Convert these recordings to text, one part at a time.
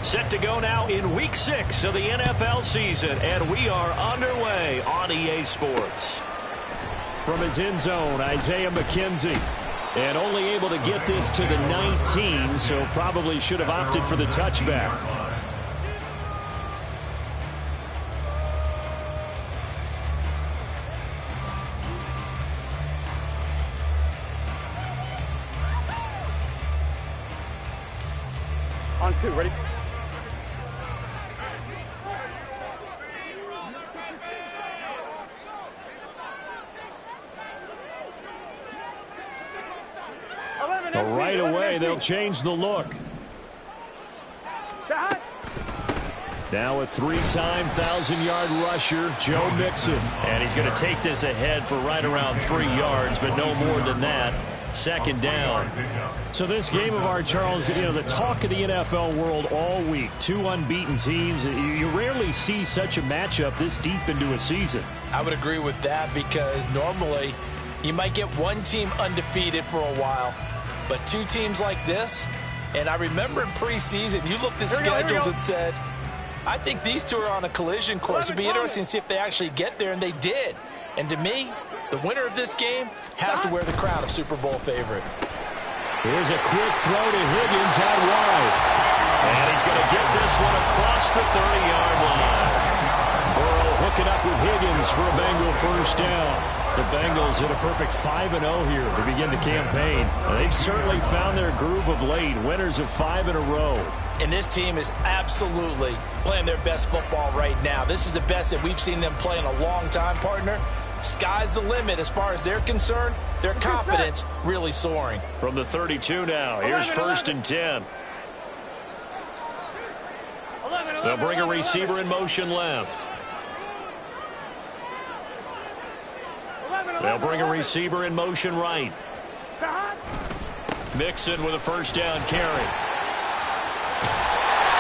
Set to go now in Week 6 of the NFL season, and we are underway on EA Sports. From his end zone, Isaiah McKenzie. And only able to get this to the 19, so probably should have opted for the touchback. On 2, ready? Right away, they'll change the look. Now a three-time 1,000-yard rusher, Joe Mixon. And he's going to take this ahead for right around 3 yards, but no more than that. Second down. So this game of ours, Charles, you know, the talk of the NFL world all week. Two unbeaten teams. You rarely see such a matchup this deep into a season. I would agree with that because normally you might get one team undefeated for a while, but two teams like this, and I remember in preseason, you looked at schedules and said, I think these two are on a collision course. It'd be interesting to see if they actually get there, and they did. And to me, the winner of this game has to wear the crown of Super Bowl favorite. Here's a quick throw to Higgins out wide. And he's going to get this one across the 30-yard line. Burrow hooking up with Higgins for a Bengal first down. The Bengals at a perfect 5-0 here to begin the campaign. They've certainly found their groove of late, winners of 5 in a row. And this team is absolutely playing their best football right now. This is the best that we've seen them play in a long time, partner. Sky's the limit as far as they're concerned. Their confidence really soaring. From the 32 now, here's 1st and 10. They'll bring a receiver in motion left. They'll bring a receiver in motion right. Mixon with a first down carry.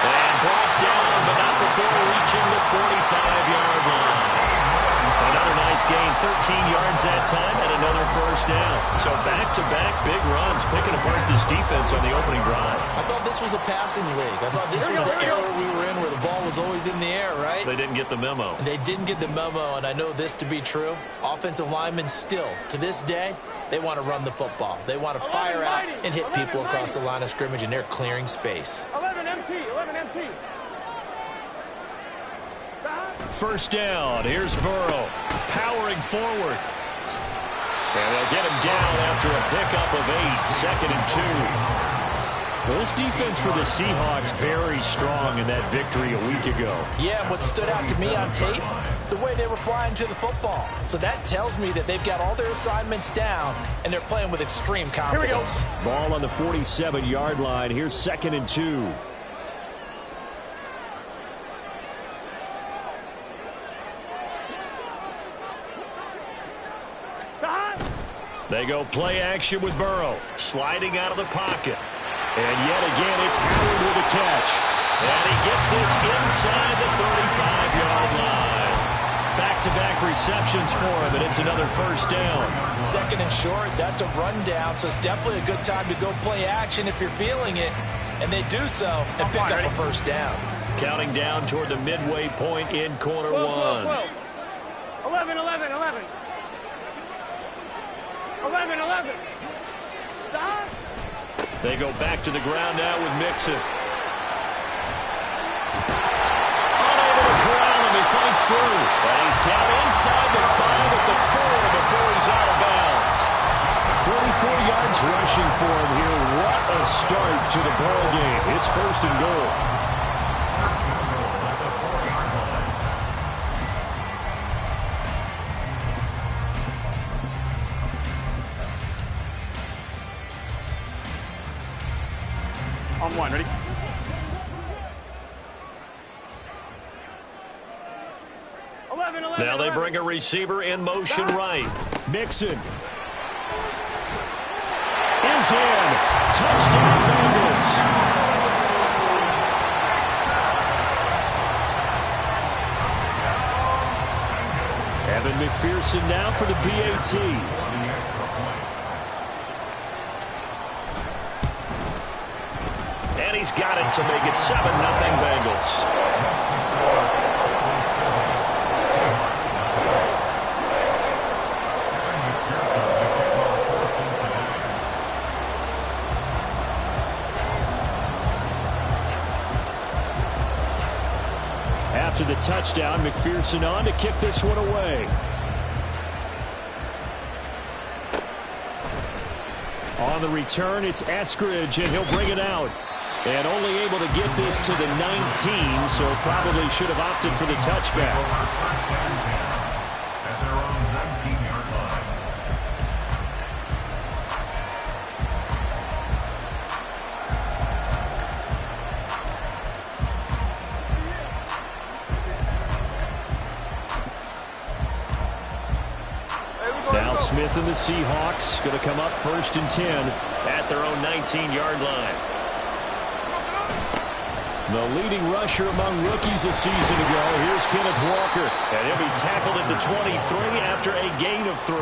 And brought down, but not before reaching the 45-yard line. Another nice gain, 13 yards that time, and another first down. So back-to-back big runs, picking apart this defense on the opening drive. I thought this was a passing league. I thought this was the era we were in where the ball was always in the air, right? They didn't get the memo. They didn't get the memo, and I know this to be true. Offensive linemen still, to this day, they want to run the football. They want to fire out and hit people across the line of scrimmage, and they're clearing space. 11 MT. First down. Here's Burrow powering forward. And they'll get him down after a pickup of 8. 2nd and 2. Well, this defense for the Seahawks very strong in that victory a week ago. Yeah, and what stood out to me on tape, the way they were flying to the football. So that tells me that they've got all their assignments down, and they're playing with extreme confidence. Ball on the 47-yard line. Here's 2nd and 2. They go play action with Burrow, sliding out of the pocket. And yet again, it's Howard with a catch. And he gets this inside the 35-yard line. Back-to-back receptions for him, and it's another first down. 2nd and short, that's a rundown, so it's definitely a good time to go play action if you're feeling it. And they do so and pick up a first down. Counting down toward the midway point in quarter 1. 11. 11. Stop. They go back to the ground now with Mixon. Unable to corral him. He fights through. And he's down inside the 5 at the 4 before he's out of bounds. 44 yards rushing for him here. What a start to the ball game. It's 1st and goal. On 1, ready? Now they bring a receiver in motion right. Mixon is in. Touchdown Bengals. Evan McPherson now for the PAT. And he's got it to make it 7-0 Bengals. After the touchdown, McPherson on to kick this one away. On the return, it's Eskridge, and he'll bring it out. And only able to get this to the 19, so probably should have opted for the touchback. Now Smith and the Seahawks going to come up 1st and 10 at their own 19-yard line. The leading rusher among rookies a season ago. Here's Kenneth Walker. And he'll be tackled at the 23 after a gain of 3.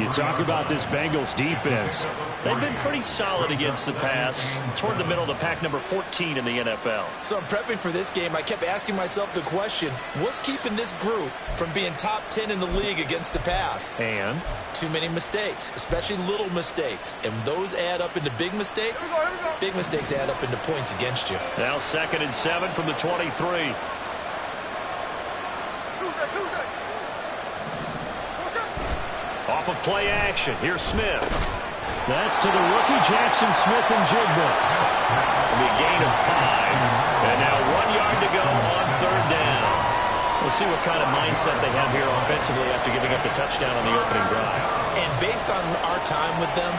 You talk about this Bengals defense. They've been pretty solid against the pass. Toward the middle of the pack, number 14 in the NFL. So I'm prepping for this game. I kept asking myself the question, what's keeping this group from being top 10 in the league against the pass? And? Too many mistakes, especially little mistakes. And those add up into big mistakes. Big mistakes add up into points against you. Now 2nd and 7 from the 23. Off of play action. Here's Smith. That's to the rookie, Jackson Smith-Njigba. It'll be a gain of 5. And now 1 yard to go on 3rd down. We'll see what kind of mindset they have here offensively after giving up the touchdown on the opening drive. And based on our time with them,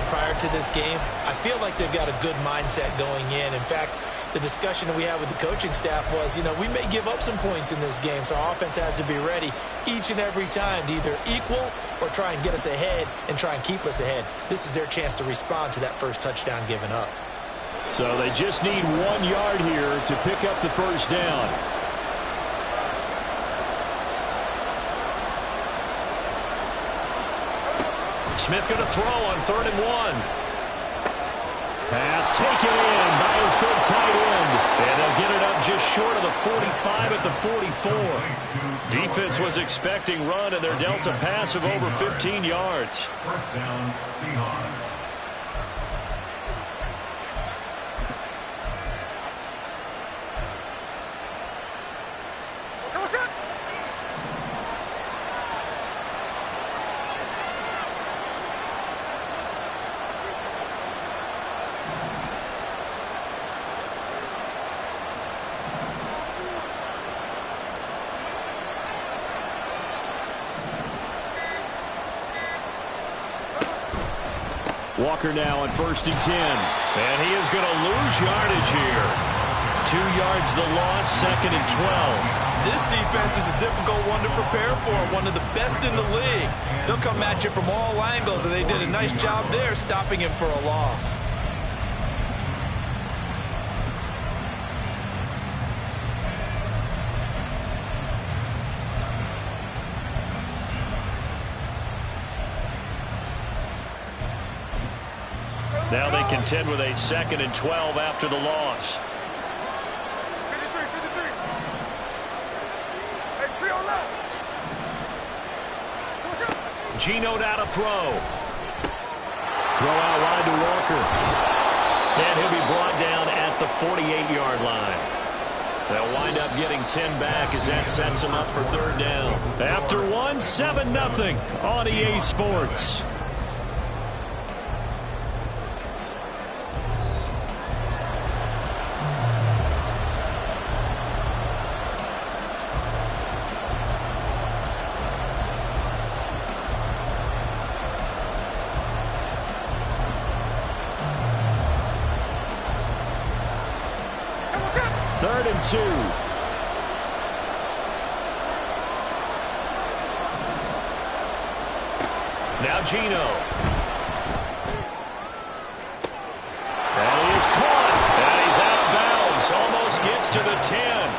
prior to this game, I feel like they've got a good mindset going in. In fact, the discussion that we had with the coaching staff was, we may give up some points in this game, so our offense has to be ready each and every time to either equal or try and get us ahead and try and keep us ahead. This is their chance to respond to that first touchdown given up. So they just need 1 yard here to pick up the first down. Smith going to throw on 3rd and 1. Pass taken in by his big tight end. And they'll get it up just short of the 45 at the 44. Defense was expecting run, and they're dealt a pass of over 15 yards. First down, Seahawks. Walker now on 1st and 10. And he is going to lose yardage here. 2 yards the loss, 2nd and 12. This defense is a difficult one to prepare for, one of the best in the league. They'll come at you from all angles, and they did a nice job there stopping him for a loss. Now they contend with a 2nd and 12 after the loss. Geno now to throw. Throw out wide to Walker. And he'll be brought down at the 48-yard line. They'll wind up getting 10 back as that sets them up for 3rd down. After 1, 7-0 on EA Sports. Third and 2. Now Geno. And he is caught. And he's out of bounds. Almost gets to the 10.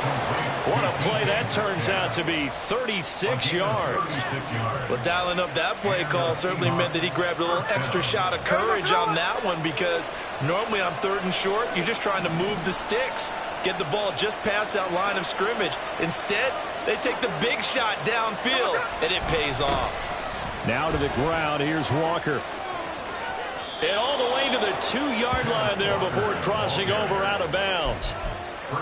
What a play that turns out to be 36 yards. Well, dialing up that play call certainly meant that he grabbed a little extra shot of courage on that one, because normally on 3rd and short, you're just trying to move the sticks, get the ball just past that line of scrimmage. Instead, they take the big shot downfield, and it pays off. Now to the ground. Here's Walker. And all the way to the 2-yard line there before crossing over out of bounds.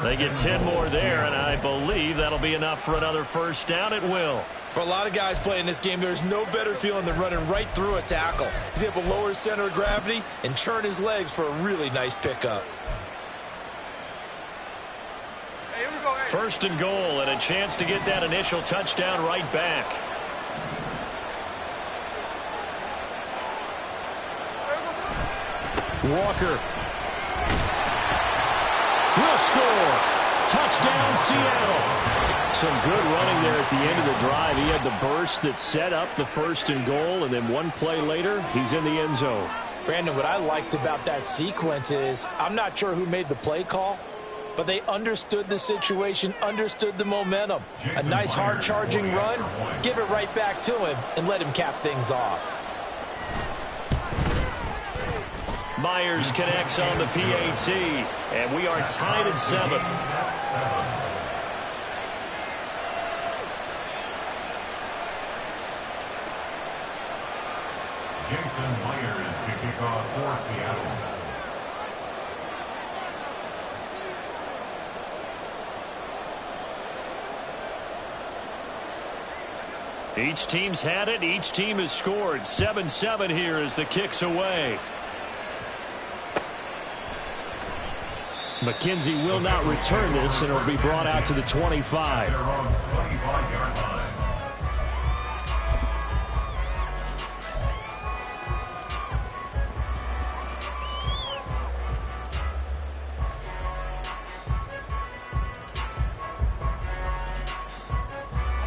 They get 10 more there, and I believe that'll be enough for another first down. It will. For a lot of guys playing this game, there's no better feeling than running right through a tackle. He's able to lower his center of gravity and churn his legs for a really nice pickup. Hey, here we go. Hey. First and goal, and a chance to get that initial touchdown right back. Walker will score. Touchdown, Seattle. Some good running there at the end of the drive. He had the burst that set up the first and goal, and then one play later, he's in the end zone. Brandon, what I liked about that sequence is I'm not sure who made the play call, but they understood the situation, understood the momentum. A nice hard-charging run, give it right back to him, and let him cap things off. Myers connects on the PAT, and we are tied at 7. Jason Myers to kick off for Seattle. Each team's had it. Each team has scored. 7-7 here as the kick's away. McKenzie will not return this, and it'll be brought out to the 25. They're on 25-yard line.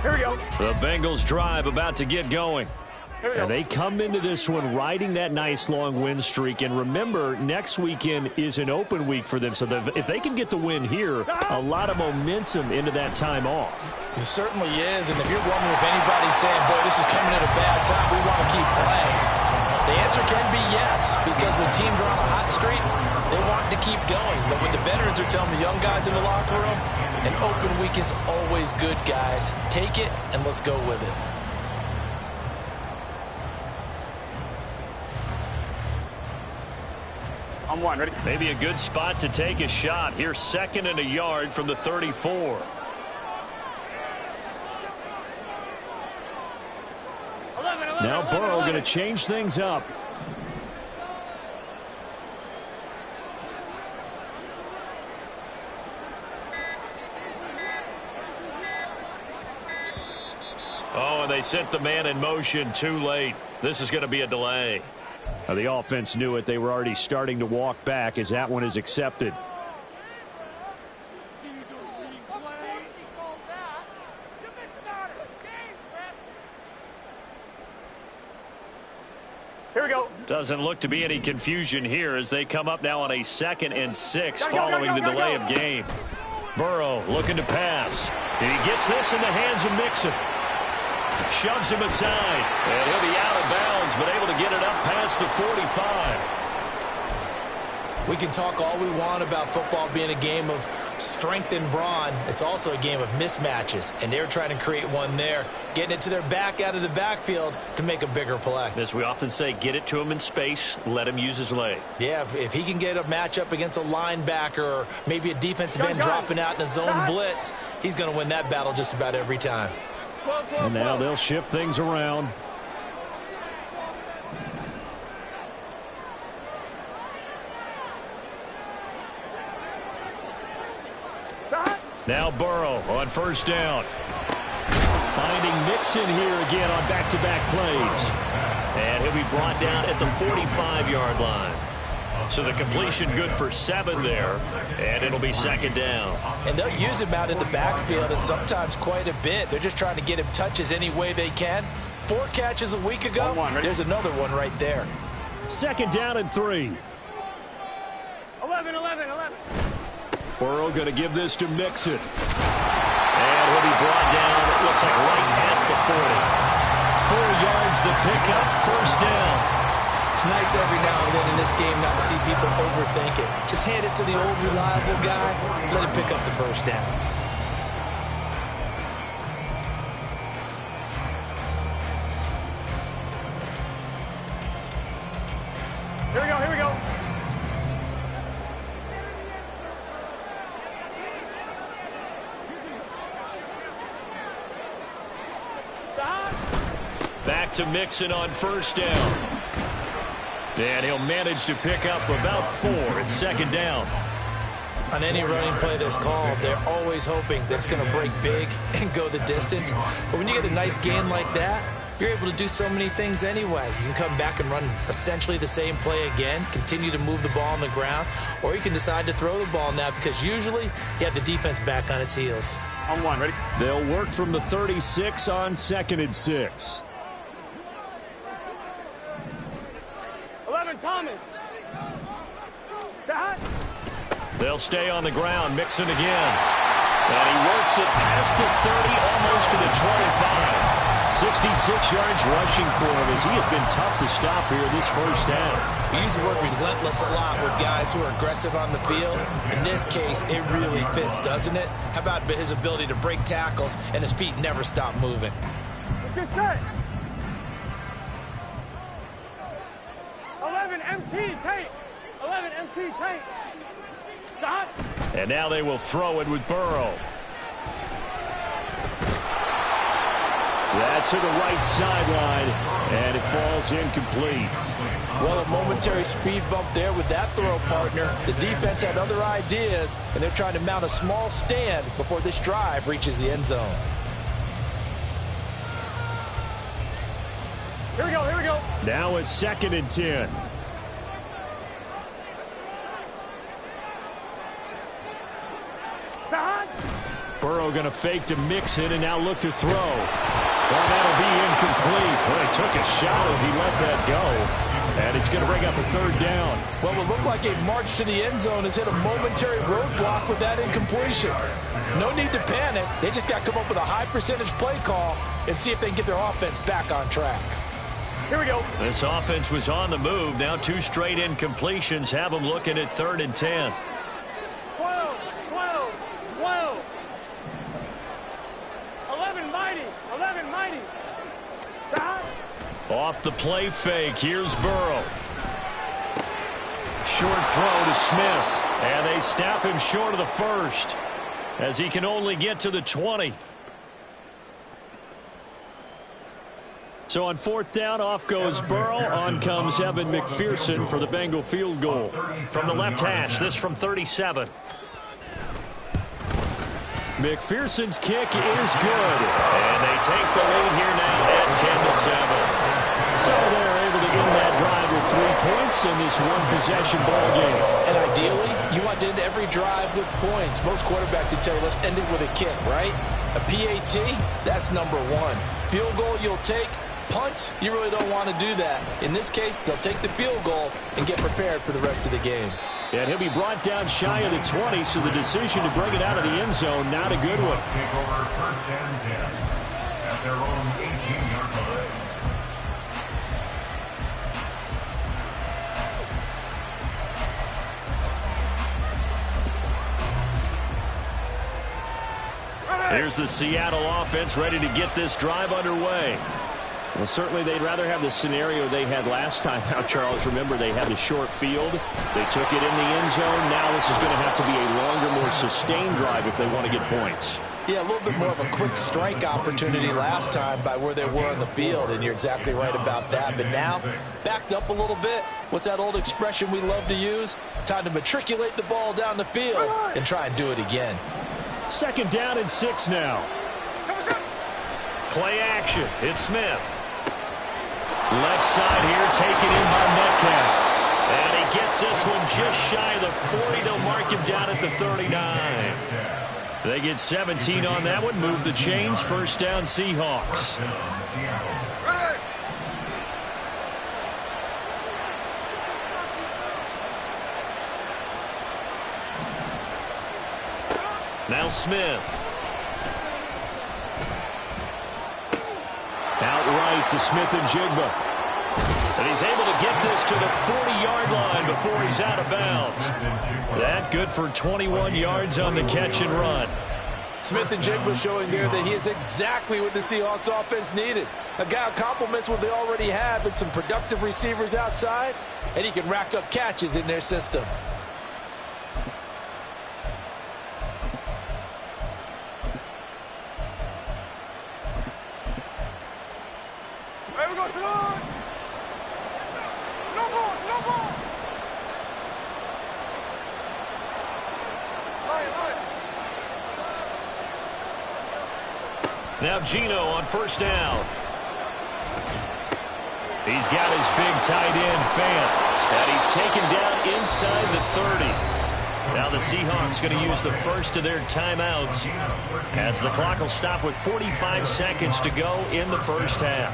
Here we go. The Bengals drive about to get going. And they come into this one riding that nice long win streak. And remember, next weekend is an open week for them. So if they can get the win here, a lot of momentum into that time off. It certainly is. And if you're wondering if anybody's saying, boy, this is coming at a bad time, we want to keep playing, the answer can be yes. Because when teams are on a hot streak, they want to keep going. But when the veterans are telling the young guys in the locker room, an open week is always good, guys. Take it and let's go with it. I'm one. Ready? Maybe a good spot to take a shot. Here's 2nd and a yard from the 34. Now Burrow going to change things up. Oh, and they set the man in motion too late. This is going to be a delay. The offense knew it. They were already starting to walk back as that one is accepted. Here we go. Doesn't look to be any confusion here as they come up now on a 2nd and 6 following the delay of game. Burrow looking to pass. And he gets this in the hands of Mixon. Shoves him aside. And he'll be out of bounds, but able to get it up past the 45. We can talk all we want about football being a game of strength and brawn. It's also a game of mismatches, and they're trying to create one there, getting it to their back out of the backfield to make a bigger play. As we often say, get it to him in space, let him use his leg. Yeah, if he can get a matchup against a linebacker or maybe a defensive end dropping out in a zone blitz, he's going to win that battle just about every time. And now they'll shift things around. Now Burrow on first down. Finding Mixon here again on back-to-back plays. And he'll be brought down at the 45-yard line. So the completion good for 7 there, and it'll be 2nd down. And they'll use him out in the backfield, and sometimes quite a bit. They're just trying to get him touches any way they can. 4 catches a week ago. There's another one right there. 2nd down and 3. 11. Burrow going to give this to Mixon. And And he'll be brought down, it looks like right at the 40. 4 yards the pickup, first down. It's nice every now and then in this game not to see people overthink it. Just hand it to the old reliable guy, let him pick up the first down. Here we go, here we go. Back to Mixon on first down. And he'll manage to pick up about 4 at second down. On any running play that's called, they're always hoping that it's going to break big and go the distance. But when you get a nice gain like that, you're able to do so many things anyway. You can come back and run essentially the same play again, continue to move the ball on the ground, or you can decide to throw the ball now because usually you have the defense back on its heels. On 1, ready? They'll work from the 36 on 2nd and 6. 11, Thomas. That. They'll stay on the ground, Mixon again. And he works it past the 30, almost to the 25. 66 yards rushing for him as he has been tough to stop here this first half. We use the word relentless a lot with guys who are aggressive on the field. In this case, it really fits, doesn't it? How about his ability to break tackles and his feet never stop moving? Let's get set. 11, MT, tank. 11, MT, tank. Shot. And now they will throw it with Burrow. That to the right sideline, and it falls incomplete. Well, a momentary speed bump there with that throw, partner. The defense had other ideas, and they're trying to mount a small stand before this drive reaches the end zone. Here we go, here we go. Now a 2nd and 10. Shot. Burrow going to fake to Mixon and now look to throw. Well, that'll be incomplete. Well, he took a shot as he let that go. And it's going to bring up a 3rd down. Well, it looked like a march to the end zone has hit a momentary roadblock with that incompletion. No need to panic. They just got to come up with a high percentage play call and see if they can get their offense back on track. Here we go. This offense was on the move. Now 2 straight incompletions have them looking at 3rd and 10. 12, 12, 12. 11, mighty. 11, mighty. Shot. Off the play fake, here's Burrow. Short throw to Smith. And they snap him short of the 1st as he can only get to the 20. So on 4th down, off goes Burrow. On comes Evan McPherson for the Bengal field goal. From the left hash, this from 37. McPherson's kick is good. And they take the lead here now at 10-7. So they're able to end that drive with 3 points in this one-possession ball game. And ideally, you want to end every drive with points. Most quarterbacks would tell you, let's end it with a kick, right? A PAT, that's number 1. Field goal you'll take. Punts, you really don't want to do that. In this case, they'll take the field goal and get prepared for the rest of the game. And he'll be brought down shy of the 20, so the decision to bring it out of the end zone, not a good one. Take over 1st and 10 at their own 18-yard line. Here's the Seattle offense ready to get this drive underway. Well, certainly they'd rather have the scenario they had last time out, Charles. Remember, they had the short field. They took it in the end zone. Now this is going to have to be a longer, more sustained drive if they want to get points. Yeah, a little bit more of a quick strike opportunity last time by where they were on the field, and you're exactly right about that. But now, backed up a little bit. What's that old expression we love to use? Time to matriculate the ball down the field and try and do it again. 2nd down and 6 now. Play action. It's Smith. Left side here, taken in by Metcalf. And he gets this one just shy of the 40. They'll mark him down at the 39. They get 17 on that one. Move the chains. 1st down, Seahawks. Now Smith. it to Smith-Njigba. And he's able to get this to the 40-yard line before he's out of bounds. That good for 21 yards on the catch and run. Smith-Njigba showing there that he is exactly what the Seahawks offense needed. A guy who complements what they already have and some productive receivers outside, and he can rack up catches in their system. There we go, Salon. No ball, no ball. Line. Now Geno on first down. He's got his big tight end, Fant, and he's taken down inside the 30. Now the Seahawks going to use the first of their timeouts as the clock will stop with 45 seconds to go in the first half.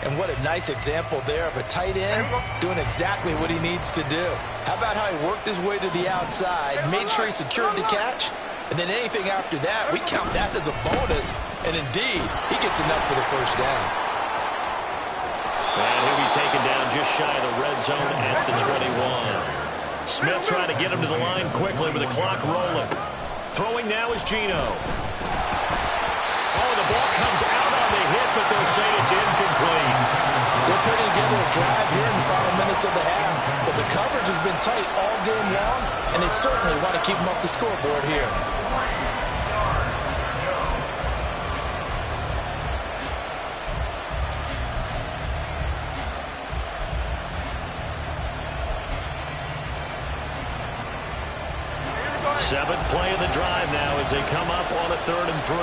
And what a nice example there of a tight end doing exactly what he needs to do. How about how he worked his way to the outside, made sure he secured the catch, and then anything after that, we count that as a bonus. And indeed, he gets enough for the first down. And he'll be taken down just shy of the red zone at the 21. Smith trying to get him to the line quickly with the clock rolling. Throwing now is Geno. Oh, the ball comes out on the hit, but they'll say it's incomplete. They're putting together a drive here in the final minutes of the half, but the coverage has been tight all game long, and they certainly want to keep them off the scoreboard here. Seventh play of the drive now as they come up on a 3rd and 3.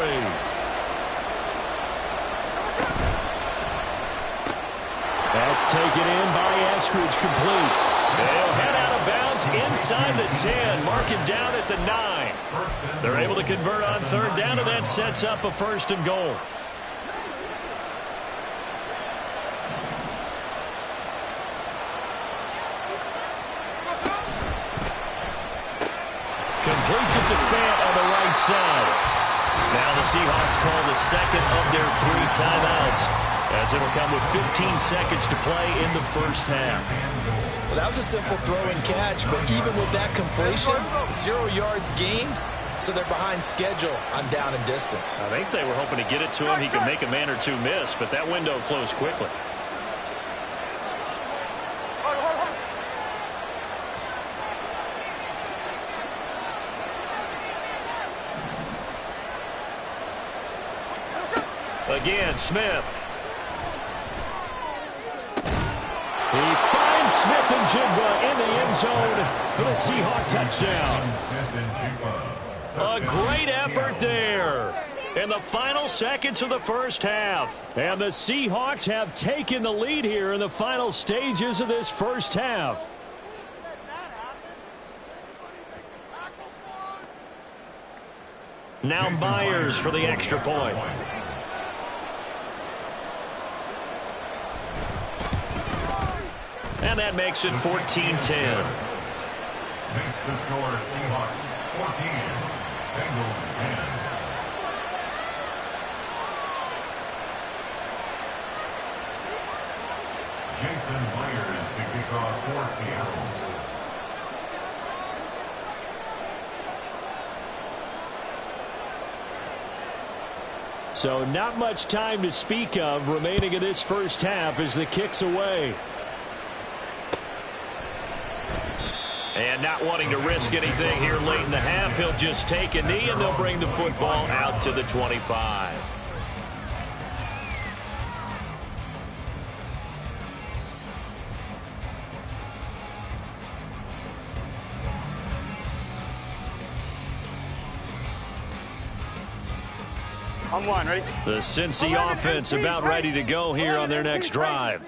That's taken in by Eskridge, complete. They'll head out of bounds inside the 10, mark him down at the 9. They're able to convert on 3rd down, and that sets up a 1st and goal. Completes it to Fant on the right side. Now the Seahawks call the second of their 3 timeouts, as it'll come with 15 seconds to play in the first half. Well, that was a simple throw and catch, but even with that completion, 0 yards gained, so they're behind schedule on down and distance. I think they were hoping to get it to him. He could make a man or two miss, but that window closed quickly. Again, Smith. He finds Smith-Njigba in the end zone for the Seahawk touchdown. A great effort there in the final seconds of the first half. And the Seahawks have taken the lead here in the final stages of this first half. Now Myers for the extra point. And that makes it 14-10. Makes the score Seahawks 14, Bengals 10. Jason Myers to kick off for Seattle. So not much time to speak of remaining in this first half as the kick's away. And not wanting to risk anything here late in the half, he'll just take a knee and they'll bring the football out to the 25. On 1, ready? The Cincy offense about ready to go here on their next drive.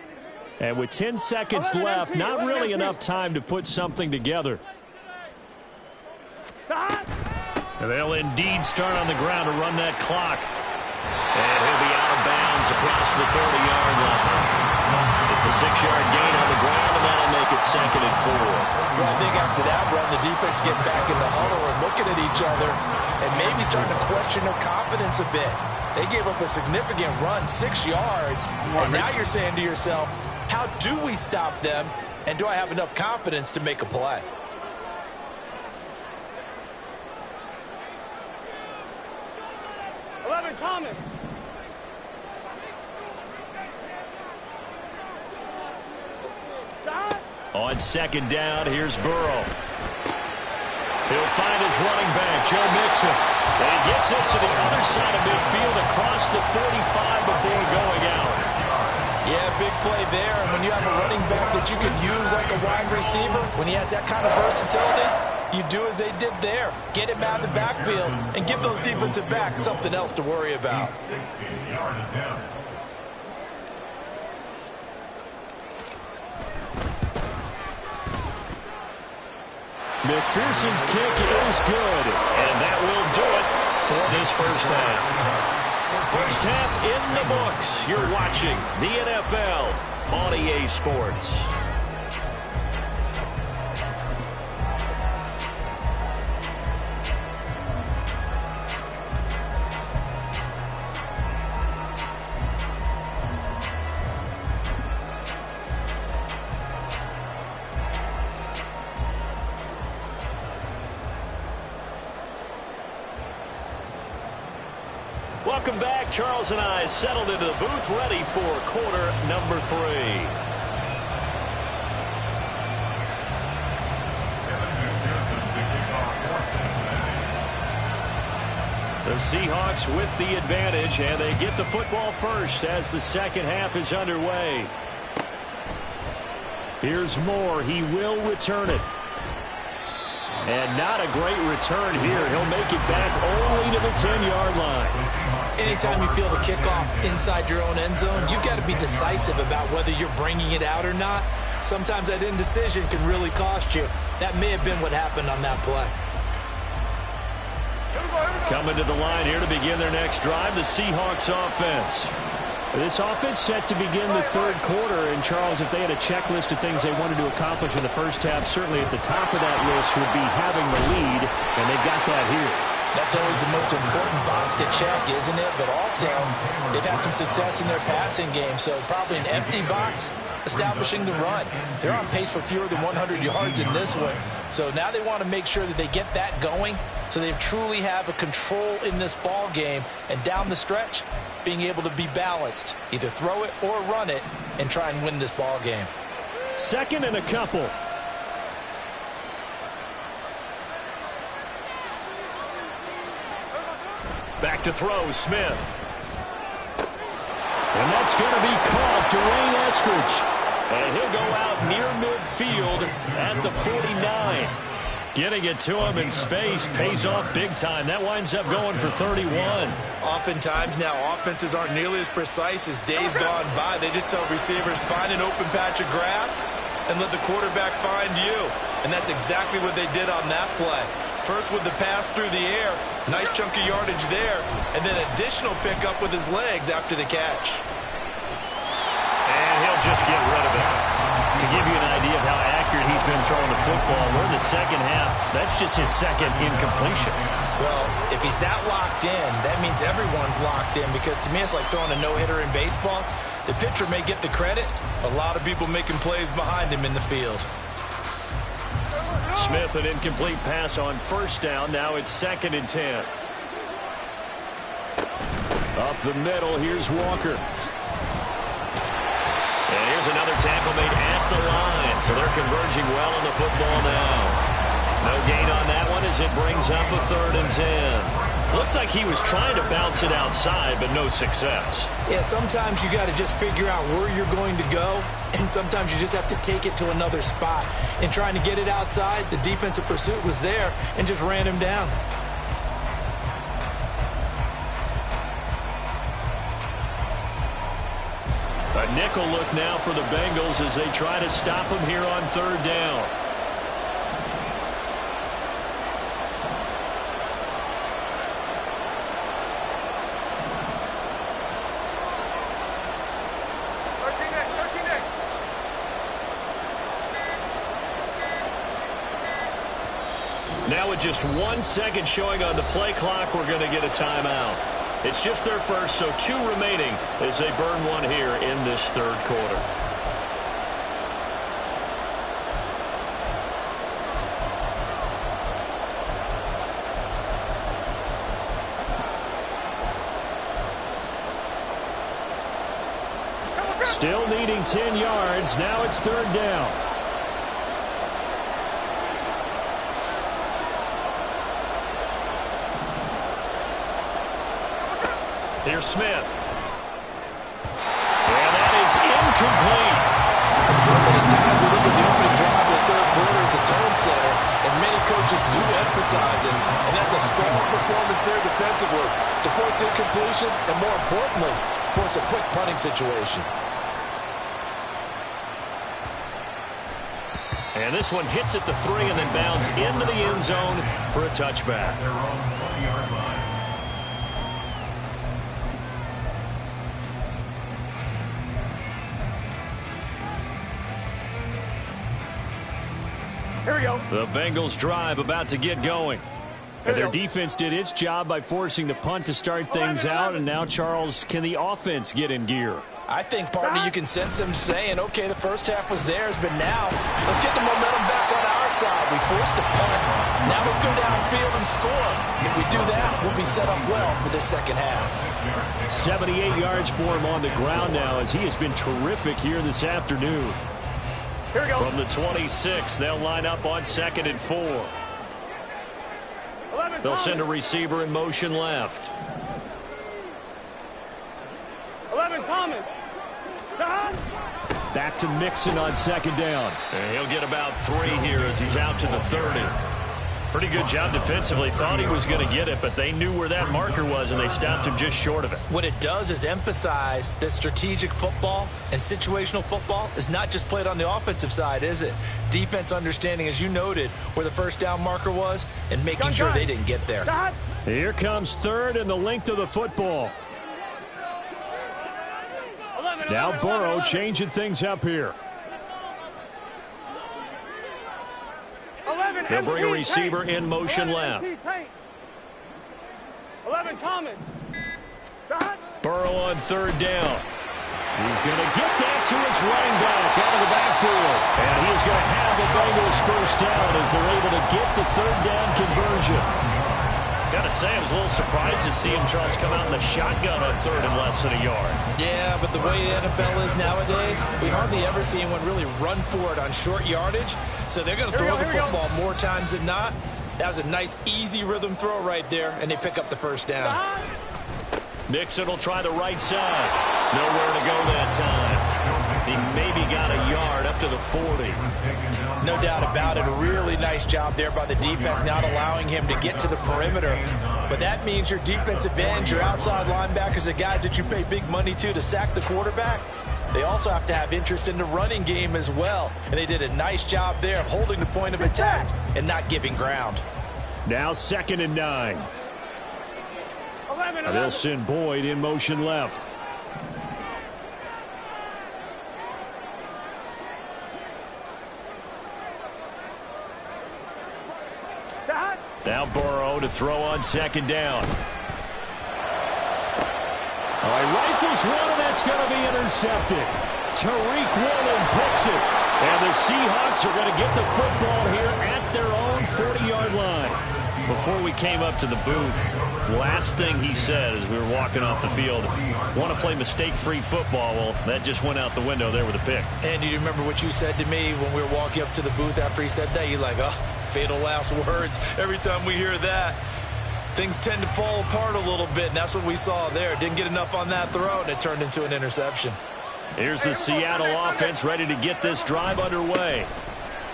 And with 10 seconds left, not really enough time to put something together. And they'll indeed start on the ground to run that clock. And he'll be out of bounds across the 30-yard line. The It's a 6-yard gain on the ground, and that'll make it 2nd and 4. Well, I think after that run, the defense getting back in the huddle and looking at each other and maybe starting to question their confidence a bit. They gave up a significant run, 6 yards, and now you're saying to yourself, how do we stop them, and do I have enough confidence to make a play? Thomas. On 2nd down, here's Burrow. He'll find his running back, Joe Mixon. And he gets this to the other side of midfield across the 45 before going out. Yeah, big play there. And when you have a running back that you can use like a wide receiver, when he has that kind of versatility, you do as they did there. Get him out of the backfield and give those defensive backs something else to worry about. McPherson's kick is good, and that will do it for this first half. First half in the books. You're watching the NFL on EA Sports. Welcome back. Charles and I settled into the booth, ready for quarter number 3. The Seahawks with the advantage, and they get the football first as the second half is underway. Here's Moore. He will return it. And not a great return here. He'll make it back only to the 10-yard line. Anytime you feel the kickoff inside your own end zone, you've got to be decisive about whether you're bringing it out or not. Sometimes that indecision can really cost you. That may have been what happened on that play. Coming to the line here to begin their next drive, the Seahawks offense. This offense set to begin the third quarter, and Charles, if they had a checklist of things they wanted to accomplish in the first half, certainly at the top of that list would be having the lead, and they've got that here. That's always the most important box to check, isn't it? But also, they've had some success in their passing game, so probably an empty box establishing the run. They're on pace for fewer than 100 yards in this one, so now they want to make sure that they get that going so they truly have a control in this ball game, and down the stretch, being able to be balanced, either throw it or run it, and try and win this ball game. 2nd and a couple. Back to throw, Smith. And that's going to be caught, Dwayne Eskridge. And he'll go out near midfield at the 49. Getting it to him in space pays off big time. That winds up going for 31. Oftentimes now, offenses aren't nearly as precise as days gone by. They just tell receivers, find an open patch of grass and let the quarterback find you. And that's exactly what they did on that play. First with the pass through the air, nice chunk of yardage there, and then additional pickup with his legs after the catch. And he'll just get rid of it. To give you an idea of how accurate he's been throwing the football, we're in the second half. That's just his second incompletion. Well, if he's that locked in, that means everyone's locked in, because to me it's like throwing a no-hitter in baseball. The pitcher may get the credit, a lot of people making plays behind him in the field. Smith, an incomplete pass on first down. Now it's 2nd and 10. Up the middle, here's Walker. And here's another tackle made at the line. So they're converging well on the football now. No gain on that one as it brings up a 3rd and 10. Looked like he was trying to bounce it outside, but no success. Yeah, sometimes you got to just figure out where you're going to go, and sometimes you just have to take it to another spot. In trying to get it outside, the defensive pursuit was there and just ran him down. A nickel look now for the Bengals as they try to stop him here on 3rd down. Now with just 1 second showing on the play clock, we're going to get a timeout. It's just their first, so 2 remaining as they burn one here in this third quarter. Still needing 10 yards. Now it's third down. Here's Smith. And that is incomplete. And so many times we look at the opening drive of the third quarter as a tone setter, and many coaches do emphasize it. And that's a strong performance there defensively to force incompletion and, more importantly, force a quick punting situation. And this one hits at the 3 and then bounds into the end zone for a touchback. Their own 20-yard line. Here we go. The Bengals drive about to get going. And their defense did its job by forcing the punt to start things out. And now, Charles, can the offense get in gear? I think, partner, you can sense them saying, okay, the first half was theirs, but now let's get the momentum back on our side. We forced a punt. Now let's go downfield and score. If we do that, we'll be set up well for this second half. 78 yards for him on the ground now as he has been terrific here this afternoon. Here we go. From the 26, they'll line up on 2nd and 4. They'll send a receiver in motion left. 11 Thomas. Back to Mixon on 2nd down. And he'll get about 3 here as he's out to the 30. Pretty good job defensively. Thought he was going to get it, but they knew where that marker was, and they stopped him just short of it. What it does is emphasize that strategic football and situational football is not just played on the offensive side, is it? Defense understanding, as you noted, where the first down marker was and making sure they didn't get there. Here comes 3rd and the length of the football. Now Burrow changing things up here. They'll bring a receiver in motion left. 11 Thomas. Burrow on 3rd down. He's going to get that to his running back out of the backfield. And he's going to have the Bengals first down as they're able to get the 3rd down conversion. Got to say, I was a little surprised to see him, Charles, come out in the shotgun on 3rd and less than a yard. Yeah, but the way the NFL is nowadays, we hardly ever see anyone really run for it on short yardage. So they're going to throw the football more times than not. That was a nice, easy rhythm throw right there, and they pick up the first down. Mixon will try the right side. Nowhere to go that time. He maybe got a yard up to the 40. No doubt about it. A really nice job there by the defense, not allowing him to get to the perimeter. But that means your defensive ends, your outside linebackers, the guys that you pay big money to sack the quarterback, they also have to have interest in the running game as well. And they did a nice job there of holding the point of attack and not giving ground. Now 2nd and 9. They'll send Boyd in motion left. Now Burrow to throw on 2nd down. All right, rifles one, and that's going to be intercepted. Tariq Woolen picks it. And the Seahawks are going to get the football here at their own 40-yard line. Before we came up to the booth, last thing he said as we were walking off the field, want to play mistake-free football. Well, that just went out the window there with a pick. And do you remember what you said to me when we were walking up to the booth after he said that? You're like, oh, fatal last words. Every time we hear that, things tend to fall apart a little bit, and that's what we saw there. Didn't get enough on that throw, and it turned into an interception. Here's the Seattle offense ready to get this drive underway.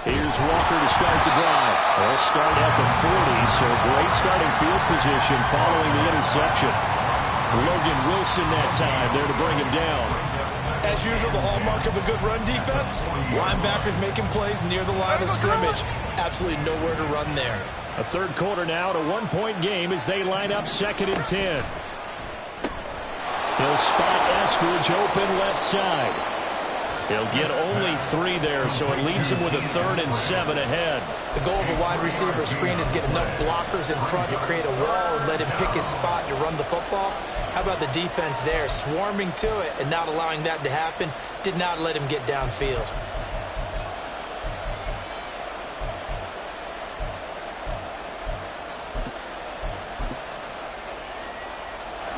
Here's Walker to start the drive. They'll start at the 40, so great starting field position following the interception. Logan Wilson that time there to bring him down. As usual, the hallmark of a good run defense, linebackers making plays near the line of scrimmage. Absolutely nowhere to run there. A third quarter now to 1-point game as they line up 2nd and 10. He'll spot Eskridge open left side. He'll get only 3 there, so it leaves him with a 3rd and 7 ahead. The goal of a wide receiver screen is get enough blockers in front to create a wall and let him pick his spot to run the football. How about the defense there, swarming to it and not allowing that to happen? Did not let him get downfield.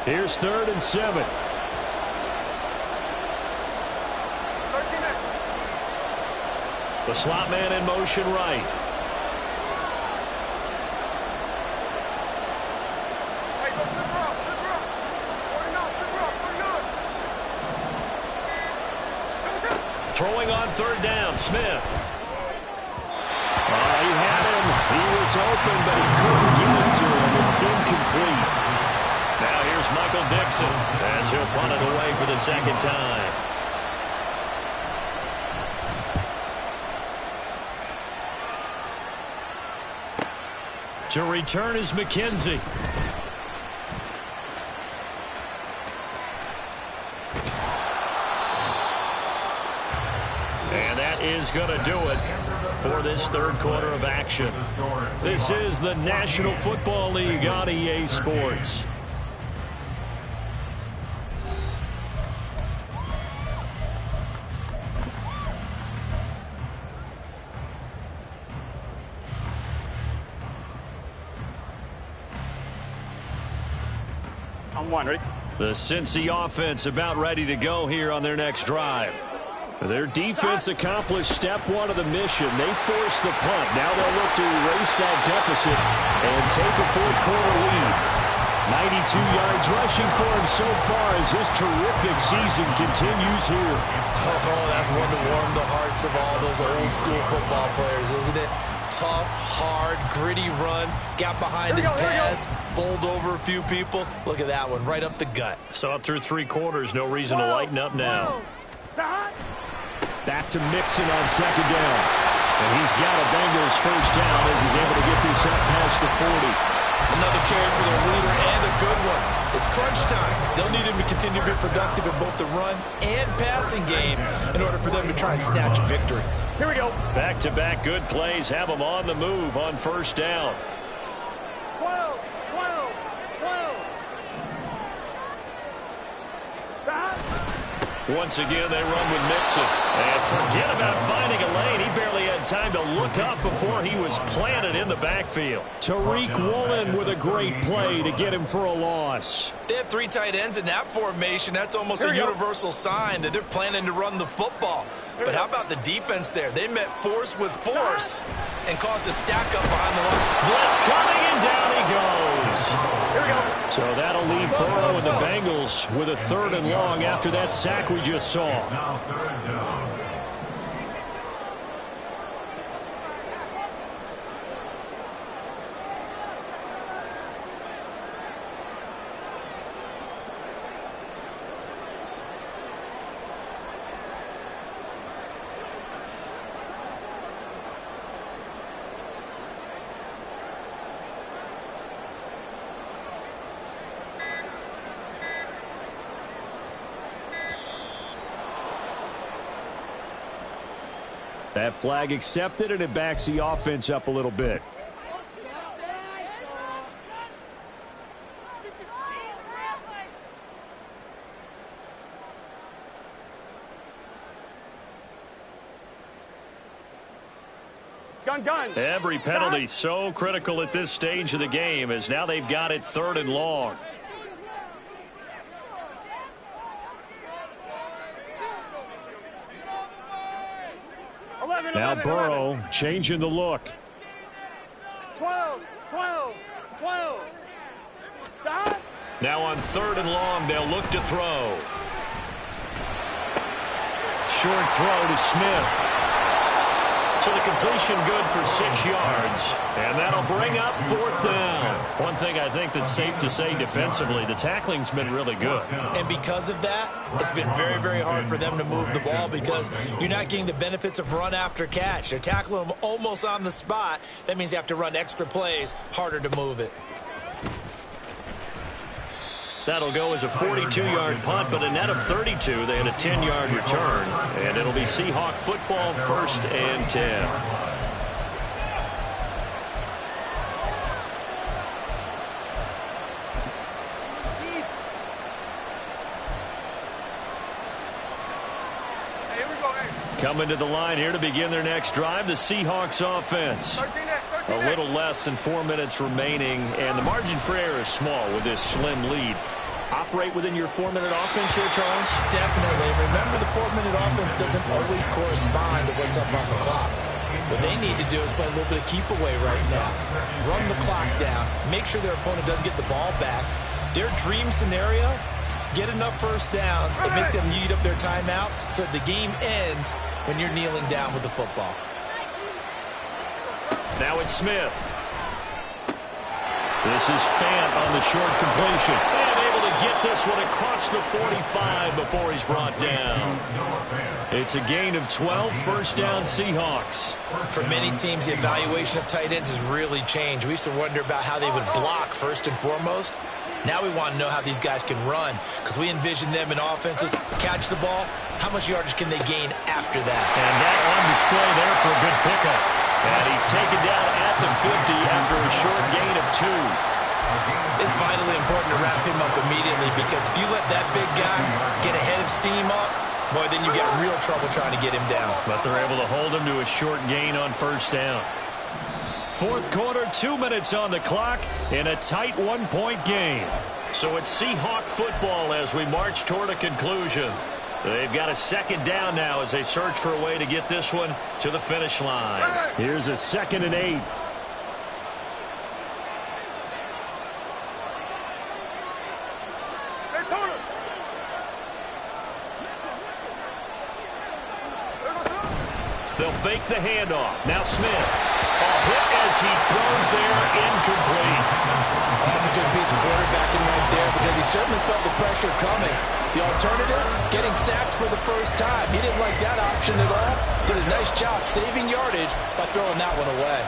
Here's 3rd and 7. The slot man in motion right. Throwing on 3rd down, Smith. He had him. He was open, but he couldn't get it to him. It's incomplete. Now here's Michael Dixon as he'll punt it away for the 2nd time. To return is McKenzie. And that is going to do it for this 3rd quarter of action. This is the National Football League on EA Sports. On 1, ready? The Cincy offense about ready to go here on their next drive. Their defense accomplished step 1 of the mission. They forced the punt. Now they'll look to erase that deficit and take a 4th quarter lead. 92 yards rushing for him so far as his terrific season continues here. Oh, that's one to warm the hearts of all those old school football players, isn't it? Tough, hard, gritty run, got behind his pads, bowled over a few people. Look at that one, right up the gut. So up through 3 quarters, no reason to lighten up now. Back to Mixon on 2nd down. And he's got a Bengals 1st down as he's able to get this up past the 40. Another carry for their leader and a good one. It's crunch time. They'll need him to continue to be productive in both the run and passing game in order for them to try and snatch a victory. Here we go. Back-to-back good plays have them on the move on 1st down. 12, 12, 12. Once again, they run with Mixon. And forget about finding a lane. He barely had time to look up before he was planted in the backfield. Tariq Woolen with a great play to get him for a loss. They have 3 tight ends in that formation. That's almost a universal sign that they're planning to run the football. But how about the defense there? They met force with force and caused a stack up behind the line. Blitz coming, and down he goes. Here we go. So that'll leave Burrow and the Bengals with a 3rd and long after that sack we just saw. Now 3rd down. That flag accepted, and it backs the offense up a little bit. Gun. Every penalty so critical at this stage of the game as now they've got it 3rd and long. Now Burrow changing the look. 12, 12, 12. Now on 3rd and long, they'll look to throw. Short throw to Smith. So the completion good for 6 yards. And that'll bring up 4th down. One thing I think that's safe to say defensively, the tackling's been really good. And because of that, it's been very, very hard for them to move the ball because you're not getting the benefits of run after catch. They're tackling them almost on the spot. That means you have to run extra plays, harder to move it. That'll go as a 42-yard punt, but a net of 32. They had a 10-yard return, and it'll be Seahawk football, 1st and 10. Coming to the line here to begin their next drive, the Seahawks offense. A little less than 4 minutes remaining, and the margin for error is small with this slim lead. Operate within your 4-minute offense here, Charles? Definitely. Remember, the 4-minute offense doesn't always correspond to what's up on the clock. What they need to do is play a little bit of keep away right now. Run the clock down. Make sure their opponent doesn't get the ball back. Their dream scenario, get enough first downs and make them eat up their timeouts so the game ends when you're kneeling down with the football. Now it's Smith. This is Fant on the short completion. And able to get this one across the 45 before he's brought down. It's a gain of 12, 1st down Seahawks. For many teams, the evaluation of tight ends has really changed. We used to wonder about how they would block first and foremost. Now we want to know how these guys can run, because we envision them in offenses catch the ball. How much yardage can they gain after that? And that on display there for a good pickup. And he's taken down at the 50 after a short gain of 2. It's vitally important to wrap him up immediately, because if you let that big guy get a head of steam up, boy, then you got real trouble trying to get him down. But they're able to hold him to a short gain on 1st down. 4th quarter, 2 minutes on the clock in a tight 1-point game. So it's Seahawk football as we march toward a conclusion. They've got a 2nd down now as they search for a way to get this one to the finish line. Here's a 2nd and 8. They'll fake the handoff. Now Smith. A hit as he throws there, incomplete. That's a good piece of quarterbacking right there, because he certainly felt the pressure coming. The alternative, getting sacked for the first time. He didn't like that option at all. Did a nice job saving yardage by throwing that one away.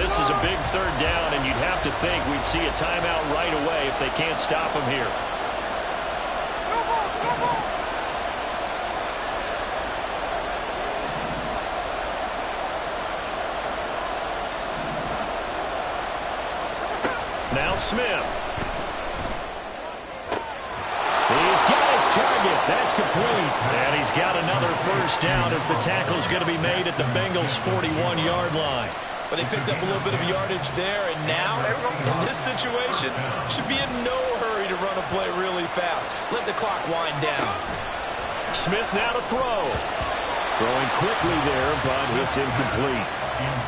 This is a big 3rd down, and you'd have to think we'd see a timeout right away if they can't stop him here. Now Smith. He's got his target. That's complete. And he's got another 1st down as the tackle's going to be made at the Bengals' 41-yard line. But they picked up a little bit of yardage there, and now, in this situation, should be in no hurry to run a play really fast. Let the clock wind down. Smith now to throw. Throwing quickly there, but it's incomplete.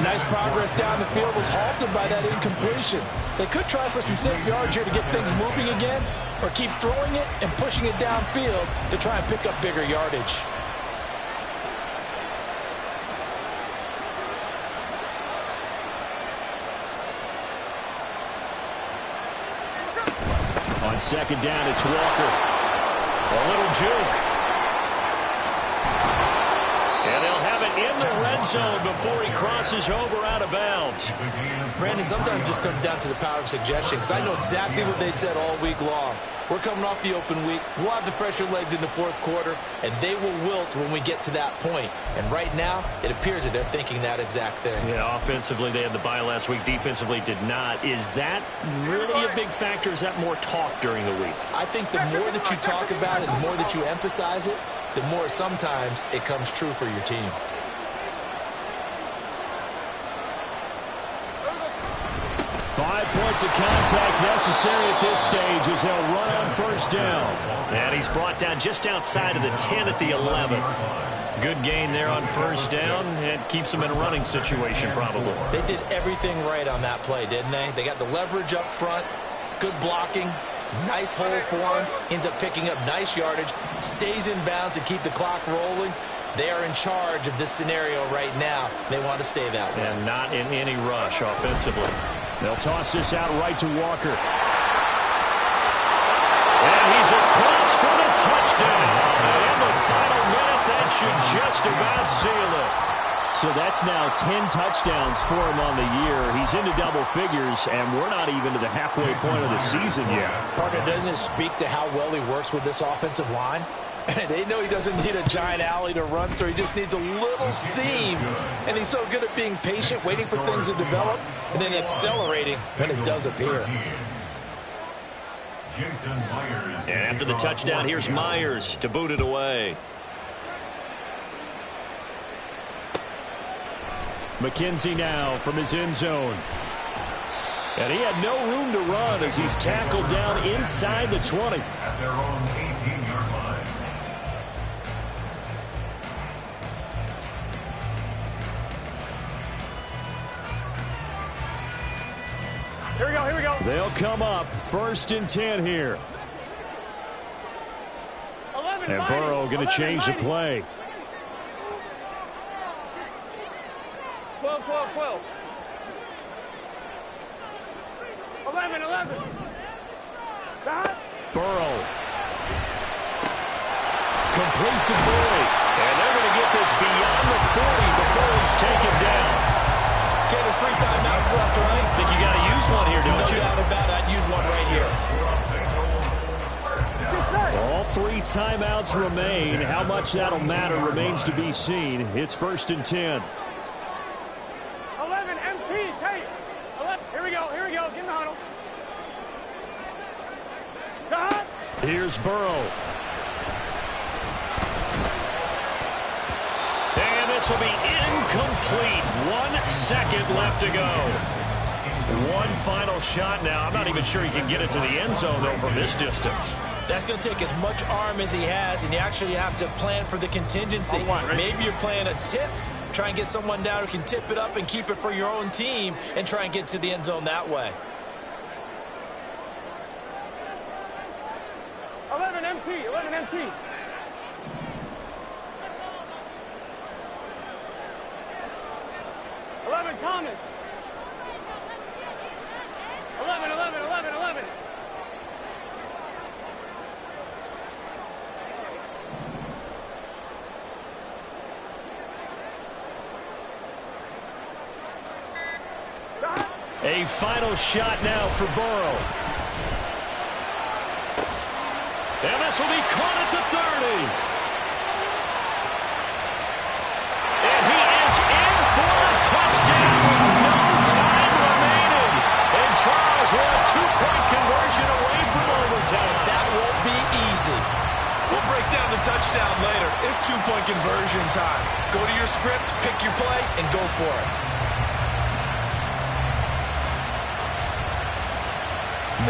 Nice progress down the field, was halted by that incompletion. They could try for some safe yards here to get things moving again, or keep throwing it and pushing it downfield to try and pick up bigger yardage. On 2nd down, it's Walker. A little juke. And they'll have it in the red zone before he crosses over out of bounds. Brandon, sometimes it just comes down to the power of suggestion, because I know exactly what they said all week long. We're coming off the open week. We'll have the fresher legs in the 4th quarter, and they will wilt when we get to that point. And right now, it appears that they're thinking that exact thing. Yeah, offensively, they had the bye last week. Defensively, did not. Is that really a big factor? Is that more talk during the week? I think the more that you talk about it, the more that you emphasize it, the more sometimes it comes true for your team. Five points of contact necessary at this stage as they'll run on 1st down. And he's brought down just outside of the 10 at the 11. Good gain there on 1st down. It keeps them in a running situation probably. They did everything right on that play, didn't they? They got the leverage up front, good blocking, nice hole for him, ends up picking up nice yardage, stays in bounds to keep the clock rolling. They are in charge of this scenario right now. They want to stay that way. And not in any rush offensively. They'll toss this out right to Walker. And he's across for the touchdown. In the final minute, that should just about seal it. So that's now 10 touchdowns for him on the year. He's into double figures, and we're not even to the halfway point of the season yet. Partner, doesn't it speak to how well he works with this offensive line? They know he doesn't need a giant alley to run through. He just needs a little seam. And he's so good at being patient, waiting for things to develop, and then accelerating when it does appear. And after the touchdown, here's Myers to boot it away. McKenzie now from his end zone. And he had no room to run as he's tackled down inside the 20. At their own 18-yard line. Here we go, here we go. They'll come up 1st and 10 here. 11, And 90. Burrow going to change the 11, play. 12, 12, 12. 11, 11. Stop. Burrow. Complete to Boyd. And they're going to get this beyond the 40 before he's taken down. Okay, there's 3 timeouts left, right? I think you got to use one here, don't you? No doubt about it. I'd use one right here. All 3 timeouts remain. How much that'll matter remains to be seen. It's 1st and 10. 11, MT, tape. 11. Here we go, get in the huddle. Stop. Here's Burrow. And this will be incomplete. 1 second left to go. One final shot now. I'm not even sure he can get it to the end zone, though, from this distance. That's going to take as much arm as he has, and you actually have to plan for the contingency. Maybe you're playing a tip. Try and get someone down who can tip it up and keep it for your own team and try and get to the end zone that way. 11, MT, 11, MT. Thomas. 11, 11, 11, 11. A final shot now for Burrow. And this will be caught at the 30. And he is in for a touchdown with no time remaining. And Charles with a 2-point conversion away from overtime. That won't be easy. We'll break down the touchdown later. It's 2-point conversion time. Go to your script, pick your play, and go for it.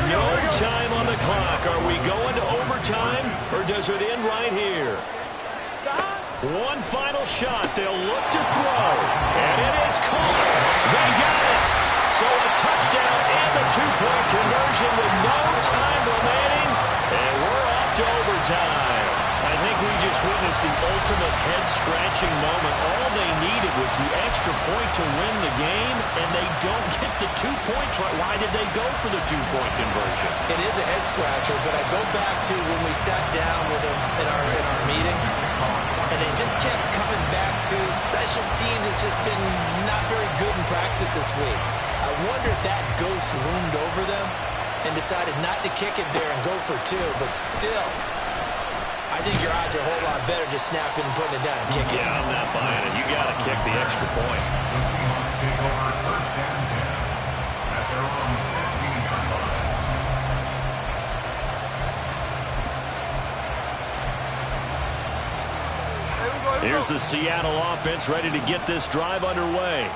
No time on the clock. Are we going to overtime, or does it end right here? One final shot. They'll look to throw. And it is caught. They got it. So a touchdown and the 2-point conversion with no time remaining. And we're off to overtime. I think we just witnessed the ultimate head-scratching moment. All they needed was the extra point to win the game, and they don't get the 2 points right. Why did they go for the 2-point conversion? It is a head-scratcher, but I go back to when we sat down with them in our meeting, and they just kept coming back to special teams. It's just been not very good in practice this week. I wonder if that ghost loomed over them and decided not to kick it there and go for 2, but still, I think your odds are a whole lot better just snapping and putting it down and kicking. Yeah, I'm not buying it. You got to kick the extra point. The Seahawks take over 1st and 10 at their own 15-yard line. Here's the Seattle offense ready to get this drive underway.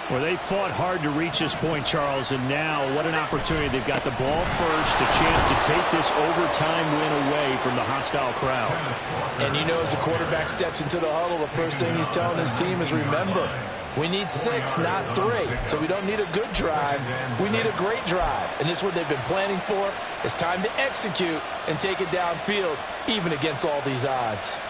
Well, they fought hard to reach this point, Charles, and now what an opportunity. They've got the ball first, a chance to take this overtime win away from the hostile crowd. And you know, as the quarterback steps into the huddle, the first thing he's telling his team is, remember, we need 6, not 3. So we don't need a good drive. We need a great drive. And this is what they've been planning for. It's time to execute and take it downfield, even against all these odds.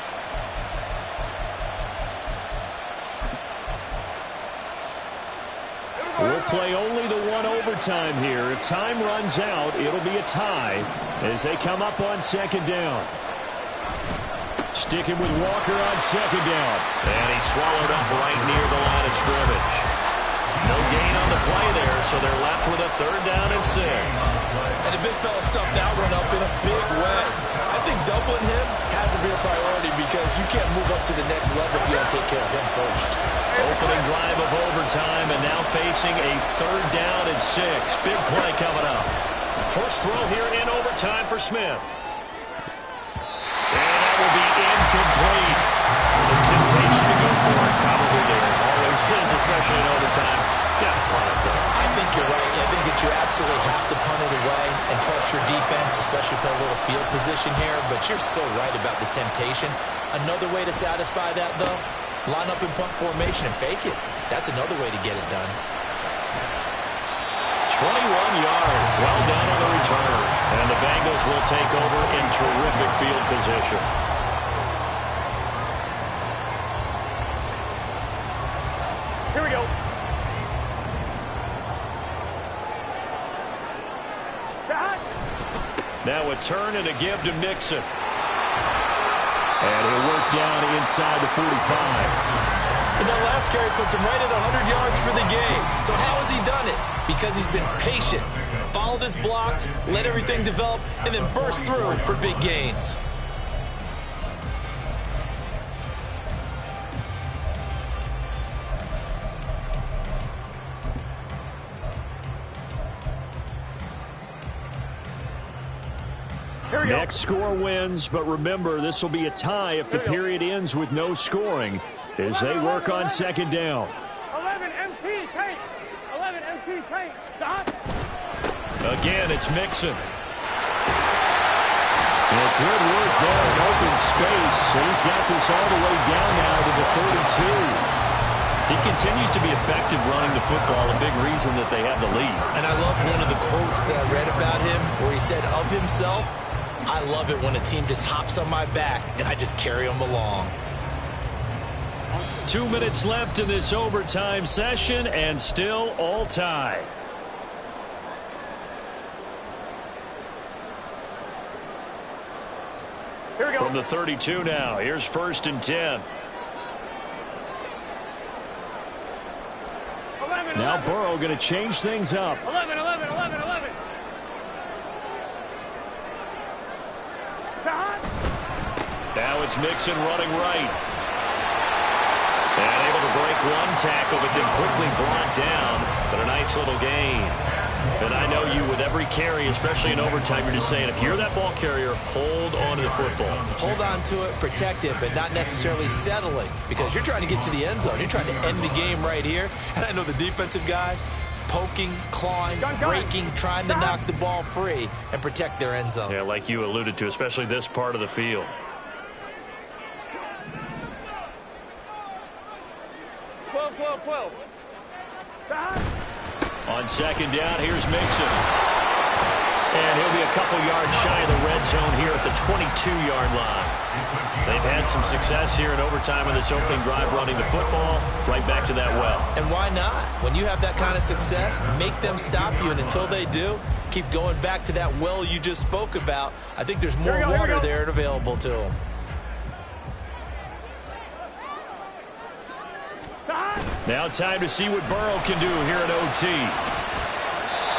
We'll play only the one overtime here. If time runs out, it'll be a tie as they come up on 2nd down. Sticking with Walker on second down. And he swallowed up right near the line of scrimmage. No gain on the play there, so they're left with a 3rd down and 6. And the big fella stuffed that one up in a big way. I think doubling him has to be a priority because you can't move up to the next level if you don't take care of him first. Opening drive of overtime and now facing a 3rd down and 6. Big play coming up. First throw here in overtime for Smith. And that will be incomplete. The temptation to go for it probably there. Always is, especially in overtime. Got to punt it, though. I think you're right. I think that you absolutely have to punt it away and trust your defense, especially play a little field position here. But you're so right about the temptation. Another way to satisfy that, though, line up in punt formation and fake it. That's another way to get it done. 21 yards, well done on the return. And the Bengals will take over in terrific field position. Here we go. Now a turn and a give to Mixon. And he'll work down inside the 45. And that last carry puts him right at 100 yards for the game. So how has he done it? Because he's been patient, followed his blocks, let everything develop, and then burst through for big gains. Next score wins, but remember, this will be a tie if the period ends with no scoring as they work on second down. 11 MT tank. 11 MT tank. Stop. Again, it's Mixon. Well, good work there in open space. He's got this all the way down now to the 32. He continues to be effective running the football, a big reason that they have the lead. And I love one of the quotes that I read about him where he said of himself, I love it when a team just hops on my back and I just carry them along. 2 minutes left in this overtime session and still all tied. Here we go. From the 32 now, here's 1st and 10. 11, Now 11. Burrow going to change things up. 11, 11, 11, 11. Now it's Mixon running right. And able to break one tackle, but then quickly brought down. But a nice little gain. And I know you, with every carry, especially in overtime, you're just saying, if you're that ball carrier, hold on to the football. Hold on to it, protect it, but not necessarily settling because you're trying to get to the end zone. You're trying to end the game right here. And I know the defensive guys poking, clawing, breaking, trying to knock the ball free and protect their end zone. Yeah, like you alluded to, especially this part of the field. 12, 12, 12. On second down, here's Mixon. And he'll be a couple yards shy of the red zone here at the 22-yard line. They've had some success here in overtime in this opening drive running the football. Right back to that well. And why not? When you have that kind of success, make them stop you. And until they do, keep going back to that well you just spoke about. I think there's more water there and available to them. Now time to see what Burrow can do here at OT.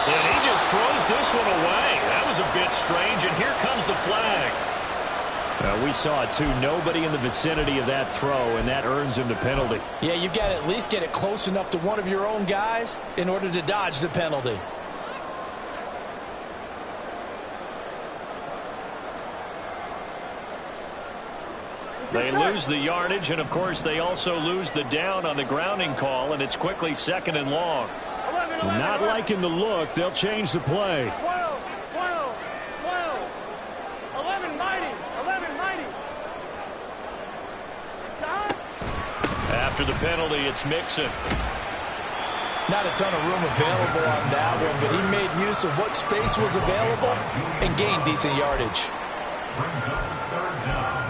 And he just throws this one away. That was a bit strange, and here comes the flag. We saw it too. Nobody in the vicinity of that throw, and that earns him the penalty. Yeah, you've got to at least get it close enough to one of your own guys in order to dodge the penalty. They lose the yardage, and of course they also lose the down on the grounding call, and it's quickly 2nd and long. 11, 11, Not 11. liking the look. They'll change the play. 12, 12, 12. 11, mighty. 11, mighty. Stop. After the penalty, it's Mixon. Not a ton of room available on that one, but he made use of what space was available and gained decent yardage. Brings up 3rd down.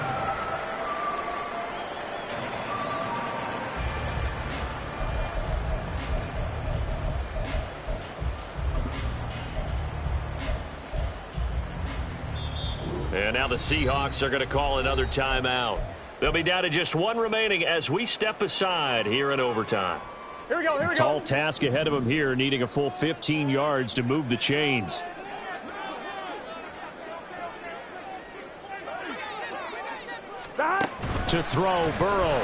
And now the Seahawks are going to call another timeout. They'll be down to just one remaining as we step aside here in overtime. Here we go, here we go. Tall task ahead of him here, needing a full 15 yards to move the chains. To throw, Burrow.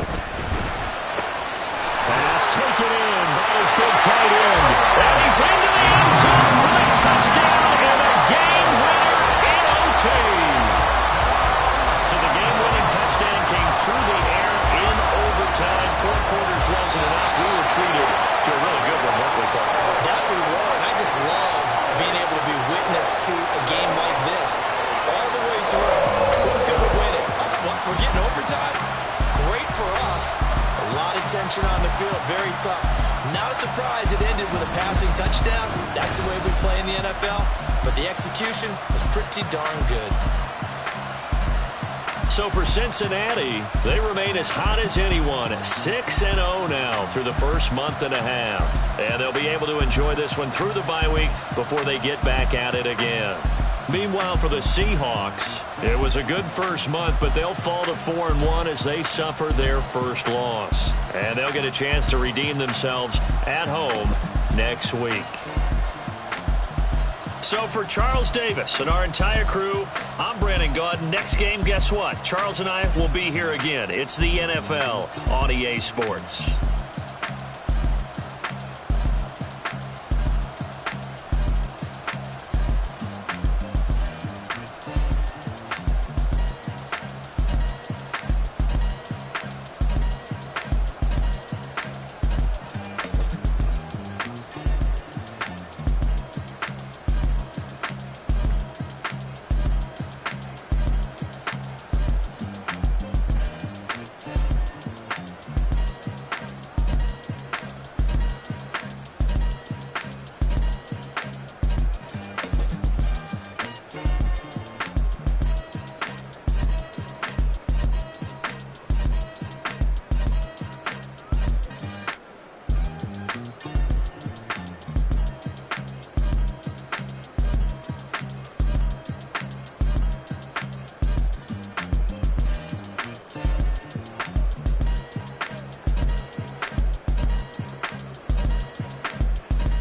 Pass taken in by his big tight end. And he's into the end zone for the touchdown and a game winner in OT. So the game-winning touchdown came through the air in overtime. 4 quarters wasn't enough. We were treated to a really good one, weren't we, Paul? That we were, and I just love being able to be witness to a game like this all the way through. Who's going to win it? We're getting overtime. Great for us. A lot of tension on the field. Very tough. Not a surprise it ended with a passing touchdown. That's the way we play in the NFL. But the execution was pretty darn good. So for Cincinnati, they remain as hot as anyone. 6-0 now through the first month and a half. And they'll be able to enjoy this one through the bye week before they get back at it again. Meanwhile, for the Seahawks, it was a good first month, but they'll fall to 4-1 as they suffer their first loss. And they'll get a chance to redeem themselves at home next week. So for Charles Davis and our entire crew, I'm Brandon Gaudin. Next game, guess what? Charles and I will be here again. It's the NFL on EA Sports.